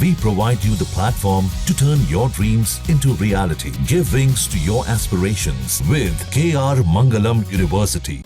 We provide you the platform to turn your dreams into reality. Give wings to your aspirations with KR Mangalam University.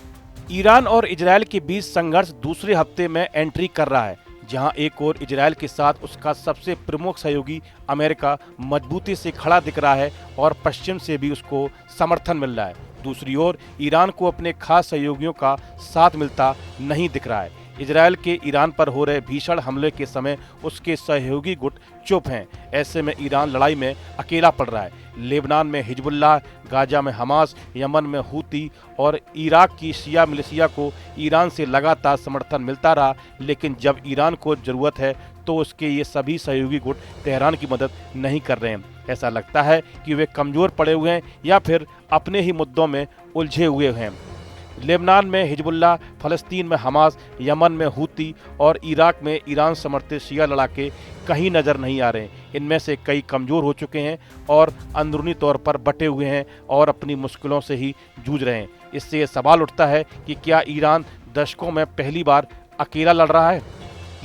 Iran और Israel के बीच संघर्ष दूसरे हफ्ते में entry कर रहा है, जहां एक ओर इजरायल के साथ उसका सबसे प्रमुख सहयोगी अमेरिका मजबूती से खड़ा दिख रहा है और पश्चिम से भी उसको समर्थन मिल रहा है। दूसरी ओर ईरान को अपने खास सहयोगियों का साथ मिलता नहीं दिख रहा है। इजरायल के ईरान पर हो रहे भीषण हमले के समय उसके सहयोगी गुट चुप हैं। ऐसे में ईरान लड़ाई में अकेला पड़ रहा है। लेबनान में हिजबुल्लाह, गाजा में हमास, यमन में हूती और इराक की शिया मिलिशिया को ईरान से लगातार समर्थन मिलता रहा, लेकिन जब ईरान को ज़रूरत है तो उसके ये सभी सहयोगी गुट तेहरान की मदद नहीं कर रहे हैं। ऐसा लगता है कि वे कमज़ोर पड़े हुए हैं या फिर अपने ही मुद्दों में उलझे हुए हैं। लेबनान में हिजबुल्लाह, फ़लस्तीन में हमास, यमन में हूती और इराक में ईरान समर्थित शिया लड़ाके कहीं नज़र नहीं आ रहे। इनमें से कई कमज़ोर हो चुके हैं और अंदरूनी तौर पर बटे हुए हैं और अपनी मुश्किलों से ही जूझ रहे हैं। इससे ये सवाल उठता है कि क्या ईरान दशकों में पहली बार अकेला लड़ रहा है?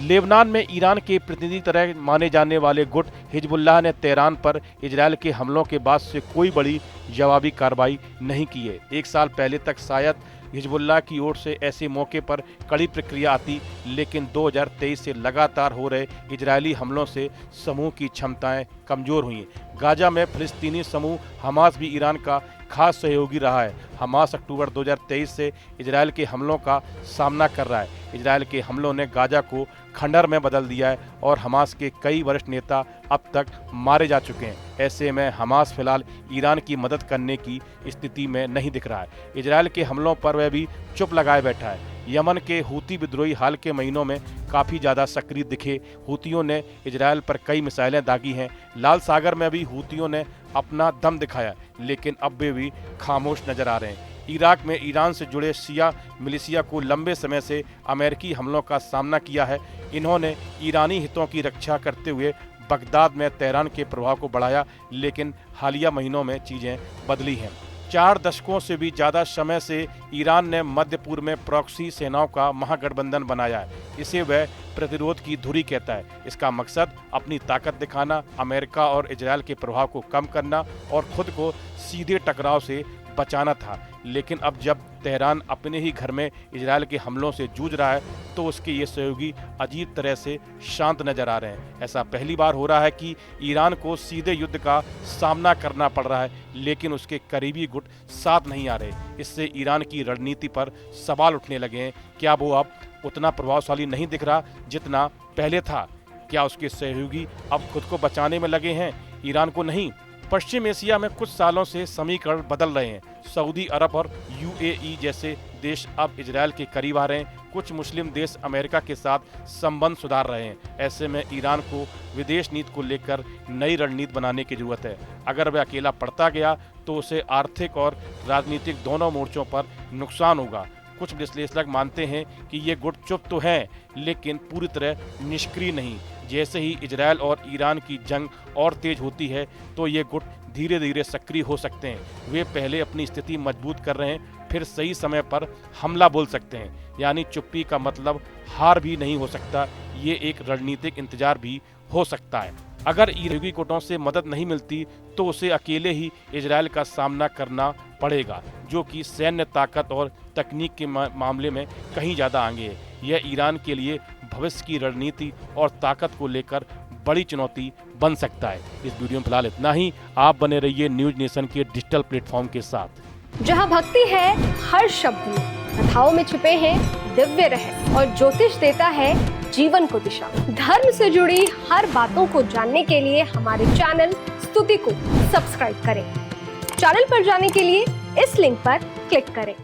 लेबनान में ईरान के प्रतिनिधि तरह माने जाने वाले गुट हिजबुल्लाह ने तेहरान पर इजरायल के हमलों के बाद से कोई बड़ी जवाबी कार्रवाई नहीं की है। एक साल पहले तक शायद हिजबुल्लाह की ओर से ऐसे मौके पर कड़ी प्रतिक्रिया आती, लेकिन 2023 से लगातार हो रहे इजरायली हमलों से समूह की क्षमताएं कमज़ोर हुई हैं। गाजा में फ़िलिस्तीनी समूह हमास भी ईरान का खास सहयोगी रहा है। हमास अक्टूबर 2023 से इजरायल के हमलों का सामना कर रहा है। इजरायल के हमलों ने गाजा को खंडहर में बदल दिया है और हमास के कई वरिष्ठ नेता अब तक मारे जा चुके हैं। ऐसे में हमास फिलहाल ईरान की मदद करने की स्थिति में नहीं दिख रहा है। इजरायल के हमलों पर वह भी चुप लगाए बैठा है। यमन के हूती विद्रोही हाल के महीनों में काफ़ी ज़्यादा सक्रिय दिखे। हूतियों ने इजरायल पर कई मिसाइलें दागी हैं। लाल सागर में भी हूतियों ने अपना दम दिखाया, लेकिन अब वे भी खामोश नजर आ रहे हैं। इराक में ईरान से जुड़े शिया मिलिशिया को लंबे समय से अमेरिकी हमलों का सामना किया है। इन्होंने ईरानी हितों की रक्षा करते हुए बगदाद में तेहरान के प्रभाव को बढ़ाया, लेकिन हालिया महीनों में चीज़ें बदली हैं। 4 दशकों से भी ज़्यादा समय से ईरान ने मध्य पूर्व में प्रॉक्सी सेनाओं का महागठबंधन बनाया है। इसे वह प्रतिरोध की धुरी कहता है। इसका मकसद अपनी ताकत दिखाना, अमेरिका और इजरायल के प्रभाव को कम करना और खुद को सीधे टकराव से बचाना था। लेकिन अब जब तेहरान अपने ही घर में इजरायल के हमलों से जूझ रहा है तो उसके ये सहयोगी अजीब तरह से शांत नजर आ रहे हैं। ऐसा पहली बार हो रहा है कि ईरान को सीधे युद्ध का सामना करना पड़ रहा है, लेकिन उसके करीबी गुट साथ नहीं आ रहे। इससे ईरान की रणनीति पर सवाल उठने लगे हैं। क्या वो अब उतना प्रभावशाली नहीं दिख रहा जितना पहले था? क्या उसके सहयोगी अब खुद को बचाने में लगे हैं, ईरान को नहीं? पश्चिम एशिया में कुछ सालों से समीकरण बदल रहे हैं। सऊदी अरब और यूएई जैसे देश अब इजरायल के करीब आ रहे हैं। कुछ मुस्लिम देश अमेरिका के साथ संबंध सुधार रहे हैं। ऐसे में ईरान को विदेश नीति को लेकर नई रणनीति बनाने की जरूरत है। अगर वह अकेला पड़ता गया तो उसे आर्थिक और राजनीतिक दोनों मोर्चों पर नुकसान होगा। कुछ विश्लेषक मानते हैं कि ये गुट चुप तो हैं, लेकिन पूरी तरह निष्क्रिय नहीं। जैसे ही इजरायल और ईरान की जंग और तेज होती है तो ये गुट धीरे धीरे सक्रिय हो सकते हैं। वे पहले अपनी स्थिति मजबूत कर रहे हैं, फिर सही समय पर हमला बोल सकते हैं। यानी चुप्पी का मतलब हार भी नहीं हो सकता, ये एक रणनीतिक इंतजार भी हो सकता है। अगर ईरानी गुटों से मदद नहीं मिलती तो उसे अकेले ही इजरायल का सामना करना पड़ेगा, जो कि सैन्य ताकत और तकनीक के मामले में कहीं ज़्यादा आगे है। यह ईरान के लिए भविष्य की रणनीति और ताकत को लेकर बड़ी चुनौती बन सकता है। इस वीडियो में फिलहाल इतना ही। आप बने रहिए न्यूज नेशन के डिजिटल प्लेटफॉर्म के साथ। जहां भक्ति है हर शब्द में, कथाओं में छुपे हैं दिव्य रहस्य और ज्योतिष देता है जीवन को दिशा। धर्म से जुड़ी हर बातों को जानने के लिए हमारे चैनल स्तुति को सब्सक्राइब करें। चैनल पर जाने के लिए इस लिंक पर क्लिक करें।